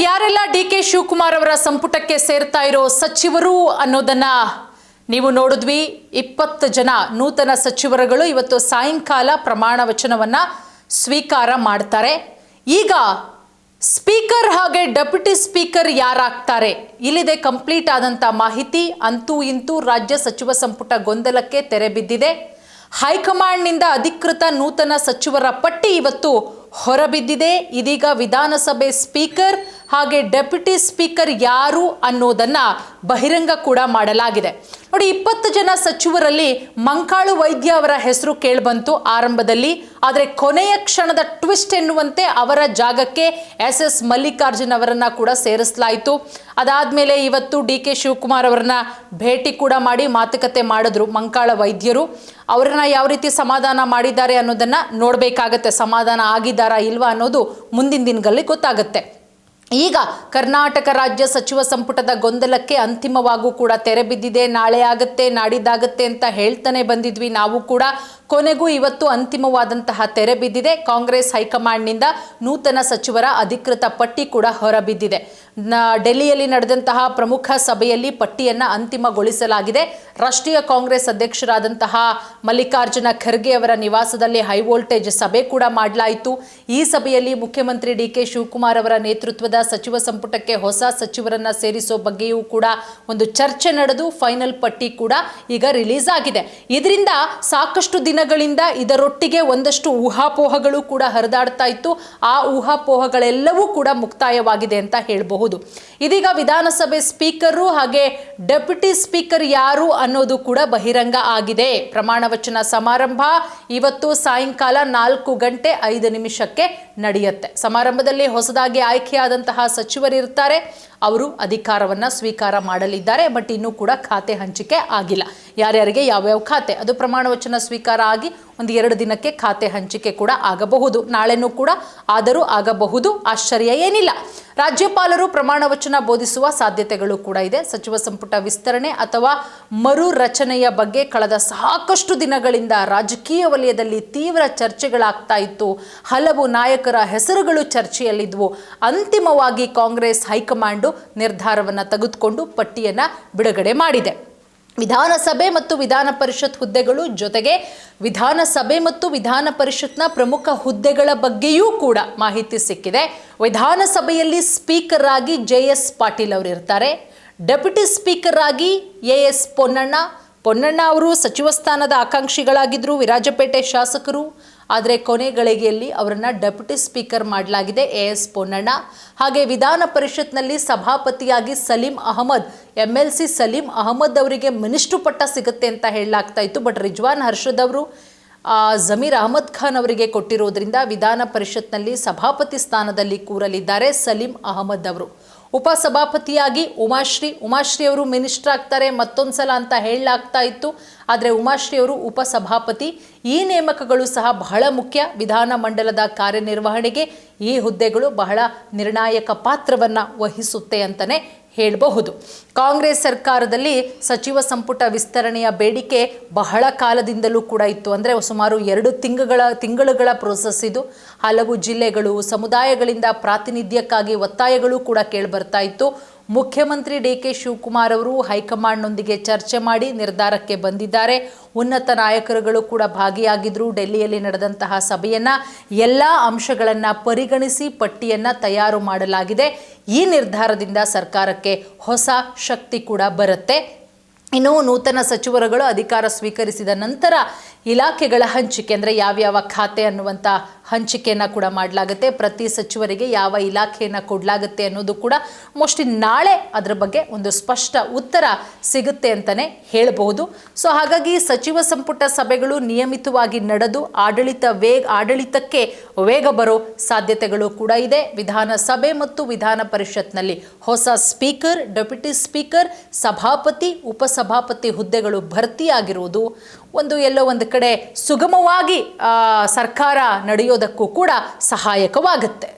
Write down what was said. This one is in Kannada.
ಯಾರೆಲ್ಲ ಡಿ.ಕೆ. ಶಿವಕುಮಾರ್ ಅವರ ಸಂಪುಟಕ್ಕೆ ಸೇರ್ತಾ ಇರೋ ಸಚಿವರು ಅನ್ನೋದನ್ನ ನೀವು ನೋಡಿದ್ವಿ. 20 ಜನ ನೂತನ ಸಚಿವರುಗಳು ಇವತ್ತು ಸಾಯಂಕಾಲ ಪ್ರಮಾಣ ವಚನವನ್ನ ಸ್ವೀಕಾರ ಮಾಡ್ತಾರೆ. ಈಗ ಸ್ಪೀಕರ್ ಹಾಗೆ ಡೆಪ್ಯೂಟಿ ಸ್ಪೀಕರ್ ಯಾರಾಗ್ತಾರೆ ಇಲ್ಲಿದೆ ಕಂಪ್ಲೀಟ್ ಆದಂತ ಮಾಹಿತಿ. ಅಂತೂ ಇಂತೂ ರಾಜ್ಯ ಸಚಿವ ಸಂಪುಟ ಗೊಂದಲಕ್ಕೆ ತೆರೆ ಬಿದ್ದಿದೆ. ಹೈಕಮಾಂಡ್ನಿಂದ ಅಧಿಕೃತ ನೂತನ ಸಚಿವರ ಪಟ್ಟಿ ಇವತ್ತು ಹೊರಬಿದ್ದಿದೆ. ಇದೀಗ ವಿಧಾನಸಭೆ ಸ್ಪೀಕರ್ ಹಾಗೆ ಡೆಪ್ಯೂಟಿ ಸ್ಪೀಕರ್ ಯಾರು ಅನ್ನೋದನ್ನ ಬಹಿರಂಗ ಕೂಡ ಮಾಡಲಾಗಿದೆ. ನೋಡಿ, 20 ಜನ ಸಚಿವರಲ್ಲಿ ಮಂಕಾಳು ವೈದ್ಯ ಅವರ ಹೆಸರು ಕೇಳಿಬಂತು ಆರಂಭದಲ್ಲಿ. ಆದರೆ ಕೊನೆಯ ಕ್ಷಣದ ಟ್ವಿಸ್ಟ್ ಎನ್ನುವಂತೆ ಅವರ ಜಾಗಕ್ಕೆ ಎಸ್ ಮಲ್ಲಿಕಾರ್ಜುನ್ ಅವರನ್ನ ಕೂಡ ಸೇರಿಸಲಾಯಿತು. ಅದಾದ್ಮೇಲೆ ಇವತ್ತು ಡಿ.ಕೆ. ಶಿವಕುಮಾರ್ ಅವರನ್ನ ಭೇಟಿ ಕೂಡ ಮಾಡಿ ಮಾತುಕತೆ ಮಾಡಿದ್ರು ಮಂಕಾಳ ವೈದ್ಯರು. ಅವರನ್ನ ಯಾವ ರೀತಿ ಸಮಾಧಾನ ಮಾಡಿದ್ದಾರೆ ಅನ್ನೋದನ್ನ ನೋಡ್ಬೇಕಾಗತ್ತೆ. ಸಮಾಧಾನ ಆಗಿದ್ದಾರಾ ಇಲ್ವಾ ಅನ್ನೋದು ಮುಂದಿನ ದಿನಗಳಲ್ಲಿ ಗೊತ್ತಾಗುತ್ತೆ. ಈಗ ಕರ್ನಾಟಕ ರಾಜ್ಯ ಸಚಿವ ಸಂಪುಟದ ಗೊಂದಲಕ್ಕೆ ಅಂತಿಮವಾಗೂ ಕೂಡ ತೆರೆ ಬಿದ್ದಿದೆ. ನಾಳೆ ಆಗುತ್ತೆ, ನಾಡಿದ್ದಾಗತ್ತೆ ಅಂತ ಹೇಳ್ತಾನೆ ಬಂದಿದ್ವಿ ನಾವು ಕೂಡ. ಕೊನೆಗೂ ಇವತ್ತು ಅಂತಿಮವಾದಂತಹ ತೆರೆ ಬಿದ್ದಿದೆ. ಕಾಂಗ್ರೆಸ್ ಹೈಕಮಾಂಡ್ನಿಂದ ನೂತನ ಸಚಿವರ ಅಧಿಕೃತ ಪಟ್ಟಿ ಕೂಡ ಹೊರಬಿದ್ದಿದೆ. ಡೆಲ್ಲಿಯಲ್ಲಿ ನಡೆದಂತಹ ಪ್ರಮುಖ ಸಭೆಯಲ್ಲಿ ಪಟ್ಟಿಯನ್ನ ಅಂತಿಮಗೊಳಿಸಲಾಗಿದೆ. ರಾಷ್ಟ್ರೀಯ ಕಾಂಗ್ರೆಸ್ ಅಧ್ಯಕ್ಷರಾದಂತಹ ಮಲ್ಲಿಕಾರ್ಜುನ ಖರ್ಗೆ ಅವರ ನಿವಾಸದಲ್ಲಿ ಹೈ ವೋಲ್ಟೇಜ್ ಸಭೆ ಕೂಡ ಮಾಡಲಾಯಿತು. ಈ ಸಭೆಯಲ್ಲಿ ಮುಖ್ಯಮಂತ್ರಿ ಡಿ.ಕೆ. ಶಿವಕುಮಾರ್ ಅವರ ನೇತೃತ್ವದ ಸಚಿವ ಸಂಪುಟಕ್ಕೆ ಹೊಸ ಸಚಿವರನ್ನ ಸೇರಿಸೋ ಬಗ್ಗೆಯೂ ಕೂಡ ಒಂದು ಚರ್ಚೆ ನಡೆದು ಫೈನಲ್ ಪಟ್ಟಿ ಕೂಡ ಈಗ ರಿಲೀಸ್ ಆಗಿದೆ. ಇದರಿಂದ ಸಾಕಷ್ಟು ದಿನಗಳಿಂದ ಇದರೊಟ್ಟಿಗೆ ಒಂದಷ್ಟು ಊಹಾಪೋಹಗಳು ಕೂಡ ಹರಿದಾಡ್ತಾ ಇತ್ತು. ಆ ಊಹಾಪೋಹಗಳೆಲ್ಲವೂ ಕೂಡ ಮುಕ್ತಾಯವಾಗಿದೆ ಅಂತ ಹೇಳಬಹುದು. ಇದೀಗ ವಿಧಾನಸಭೆ ಸ್ಪೀಕರ್ ಹಾಗೆ ಡೆಪ್ಯೂಟಿ ಸ್ಪೀಕರ್ ಯಾರು ಅನ್ನೋದು ಕೂಡ ಬಹಿರಂಗ ಆಗಿದೆ. ಪ್ರಮಾಣ ವಚನ ಸಮಾರಂಭ ಇವತ್ತು ಸಾಯಂಕಾಲ 4:05 ನಡೆಯುತ್ತೆ. ಸಮಾರಂಭದಲ್ಲಿ ಹೊಸದಾಗಿ ಆಯ್ಕೆಯಾದಂತಹ ಸಚಿವರಿರ್ತಾರೆ. ಅವರು ಅಧಿಕಾರವನ್ನ ಸ್ವೀಕಾರ ಮಾಡಲಿದ್ದಾರೆ. ಬಟ್ ಇನ್ನೂ ಕೂಡ ಖಾತೆ ಹಂಚಿಕೆ ಆಗಿಲ್ಲ. ಯಾರ್ಯಾರಿಗೆ ಯಾವ್ಯಾವ ಖಾತೆ, ಅದು ಪ್ರಮಾಣ ವಚನ ಸ್ವೀಕಾರ ಆಗಿ 1-2 ದಿನಕ್ಕೆ ಖಾತೆ ಹಂಚಿಕೆ ಕೂಡ ಆಗಬಹುದು. ನಾಳೆನೂ ಕೂಡ ಆದರೂ ಆಗಬಹುದು, ಆಶ್ಚರ್ಯ ಏನಿಲ್ಲ. ರಾಜ್ಯಪಾಲರು ಪ್ರಮಾಣ ವಚನ ಬೋಧಿಸುವ ಸಾಧ್ಯತೆಗಳು ಕೂಡ ಇದೆ. ಸಚಿವ ಸಂಪುಟ ವಿಸ್ತರಣೆ ಅಥವಾ ಮರು ರಚನೆಯ ಬಗ್ಗೆ ಕಳೆದ ಸಾಕಷ್ಟು ದಿನಗಳಿಂದ ರಾಜಕೀಯ ವಲಯದಲ್ಲಿ ತೀವ್ರ ಚರ್ಚೆಗಳಾಗ್ತಾ ಇತ್ತು. ಹಲವು ನಾಯಕರ ಹೆಸರುಗಳು ಚರ್ಚೆಯಲ್ಲಿದ್ವು. ಅಂತಿಮವಾಗಿ ಕಾಂಗ್ರೆಸ್ ಹೈಕಮಾಂಡ್ ನಿರ್ಧಾರವನ್ನು ತೆಗೆದುಕೊಂಡು ಪಟ್ಟಿಯನ್ನ ಬಿಡುಗಡೆ ಮಾಡಿದೆ. ವಿಧಾನಸಭೆ ಮತ್ತು ವಿಧಾನ ಪರಿಷತ್ ಹುದ್ದೆಗಳು ಜೊತೆಗೆ ವಿಧಾನಸಭೆ ಮತ್ತು ವಿಧಾನ ಪರಿಷತ್ನ ಪ್ರಮುಖ ಹುದ್ದೆಗಳ ಬಗ್ಗೆಯೂ ಕೂಡ ಮಾಹಿತಿ ಸಿಕ್ಕಿದೆ. ವಿಧಾನಸಭೆಯಲ್ಲಿ ಸ್ಪೀಕರ್ ಆಗಿ ಜೆ.ಎಸ್. ಪಾಟೀಲ್ ಅವರು ಇರ್ತಾರೆ. ಡೆಪ್ಯೂಟಿ ಸ್ಪೀಕರ್ ಆಗಿ ಎ.ಎಸ್. ಪೊನ್ನಣ್ಣ ಅವರು ಸಚಿವ ಸ್ಥಾನದ ಆಕಾಂಕ್ಷಿಗಳಾಗಿದ್ದರು, ವಿರಾಜಪೇಟೆ ಶಾಸಕರು. ಆದರೆ ಕೊನೆ ಗಳಿಗೆಯಲ್ಲಿ ಅವರನ್ನು ಡೆಪ್ಯೂಟಿ ಸ್ಪೀಕರ್ ಮಾಡಲಾಗಿದೆ, ಎ.ಎಸ್. ಪೊನ್ನಣ್ಣ. ಹಾಗೆ ವಿಧಾನ ಪರಿಷತ್ನಲ್ಲಿ ಸಭಾಪತಿಯಾಗಿ ಸಲೀಂ ಅಹಮದ್, MLC ಸಲೀಂ ಅಹಮದ್ ಅವರಿಗೆ ಮಿನಿಸ್ಟ್ರು ಪಟ್ಟ ಸಿಗುತ್ತೆ ಅಂತ ಹೇಳಲಾಗ್ತಾ ಇತ್ತು. ಬಟ್ ರಿಜ್ವಾನ್ ಹರ್ಷದ್ ಅವರು ಜಮೀರ್ ಅಹಮದ್ ಖಾನ್ ಅವರಿಗೆ ಕೊಟ್ಟಿರೋದ್ರಿಂದ ವಿಧಾನ ಪರಿಷತ್ನಲ್ಲಿ ಸಭಾಪತಿ ಸ್ಥಾನದಲ್ಲಿ ಕೂರಲಿದ್ದಾರೆ ಸಲೀಂ ಅಹಮದ್ ಅವರು. ಉಪಸಭಾಪತಿಯಾಗಿ ಉಮಾಶ್ರೀ ಅವರು ಮಿನಿಸ್ಟರ್ ಆಗ್ತಾರೆ ಮತ್ತೊಂದ್ಸಲ ಅಂತ ಹೇಳಲಾಗ್ತಾ ಇತ್ತು. ಆದರೆ ಉಮಾಶ್ರೀ ಅವರು ಉಪಸಭಾಪತಿ. ಈ ನೇಮಕಗಳು ಸಹ ಬಹಳ ಮುಖ್ಯ. ವಿಧಾನ ಮಂಡಲದ ಕಾರ್ಯನಿರ್ವಹಣೆಗೆ ಈ ಹುದ್ದೆಗಳು ಬಹಳ ನಿರ್ಣಾಯಕ ಪಾತ್ರವನ್ನು ವಹಿಸುತ್ತೆ ಅಂತಲೇ ಹೇಳಬಹುದು. ಕಾಂಗ್ರೆಸ್ ಸರ್ಕಾರದಲ್ಲಿ ಸಚಿವ ಸಂಪುಟ ವಿಸ್ತರಣೆಯ ಬೇಡಿಕೆ ಬಹಳ ಕಾಲದಿಂದಲೂ ಕೂಡ ಇತ್ತು. ಅಂದರೆ ಸುಮಾರು 2 ತಿಂಗಳುಗಳ ಪ್ರೋಸೆಸ್ ಇದು. ಹಲವು ಜಿಲ್ಲೆಗಳು, ಸಮುದಾಯಗಳಿಂದ ಪ್ರಾತಿನಿಧ್ಯಕ್ಕಾಗಿ ಒತ್ತಾಯಗಳು ಕೂಡ ಕೇಳಿಬರ್ತಾ ಇತ್ತು. ಮುಖ್ಯಮಂತ್ರಿ ಡಿ.ಕೆ. ಶಿವಕುಮಾರ್ ಅವರು ಹೈಕಮಾಂಡ್ನೊಂದಿಗೆ ಚರ್ಚೆ ಮಾಡಿ ನಿರ್ಧಾರಕ್ಕೆ ಬಂದಿದ್ದಾರೆ. ಉನ್ನತ ನಾಯಕರುಗಳು ಕೂಡ ಭಾಗಿಯಾಗಿದ್ದರು. ಡೆಲ್ಲಿಯಲ್ಲಿ ನಡೆದಂತಹ ಸಭೆಯನ್ನ ಎಲ್ಲ ಅಂಶಗಳನ್ನು ಪರಿಗಣಿಸಿ ಪಟ್ಟಿಯನ್ನ ತಯಾರು ಮಾಡಲಾಗಿದೆ. ಈ ನಿರ್ಧಾರದಿಂದ ಸರ್ಕಾರಕ್ಕೆ ಹೊಸ ಶಕ್ತಿ ಕೂಡ ಬರುತ್ತೆ. ಇನ್ನು ನೂತನ ಸಚಿವರುಗಳು ಅಧಿಕಾರ ಸ್ವೀಕರಿಸಿದ ನಂತರ ಇಲಾಖೆಗಳ ಹಂಚಿಕೆ, ಅಂದರೆ ಯಾವ್ಯಾವ ಖಾತೆ ಅನ್ನುವಂಥ ಹಂಚಿಕೆಯನ್ನು ಕೂಡ ಮಾಡಲಾಗುತ್ತೆ. ಪ್ರತಿ ಸಚಿವರಿಗೆ ಯಾವ ಇಲಾಖೆಯನ್ನು ಕೊಡಲಾಗುತ್ತೆ ಅನ್ನೋದು ಕೂಡ ಮೋಸ್ಟ್ಲಿ ನಾಳೆ ಅದರ ಬಗ್ಗೆ ಒಂದು ಸ್ಪಷ್ಟ ಉತ್ತರ ಸಿಗುತ್ತೆ ಅಂತಲೇ ಹೇಳಬಹುದು. ಸೊ ಹಾಗಾಗಿ ಸಚಿವ ಸಂಪುಟ ಸಭೆಗಳು ನಿಯಮಿತವಾಗಿ ನಡೆದು ಆಡಳಿತಕ್ಕೆ ವೇಗ ಬರೋ ಸಾಧ್ಯತೆಗಳು ಕೂಡ ಇದೆ. ವಿಧಾನಸಭೆ ಮತ್ತು ವಿಧಾನ ಪರಿಷತ್ನಲ್ಲಿ ಹೊಸ ಸ್ಪೀಕರ್, ಡೆಪ್ಯೂಟಿ ಸ್ಪೀಕರ್, ಸಭಾಪತಿ, ಉಪಸಭಾಪತಿ ಹುದ್ದೆಗಳು ಭರ್ತಿಯಾಗಿರುವುದು ಎಲ್ಲೋ ಒಂದು ಕಡೆ ಸುಗಮವಾಗಿ ಸರ್ಕಾರ ನಡೆಯೋದಕ್ಕೂ ಕೂಡ ಸಹಾಯಕವಾಗುತ್ತೆ.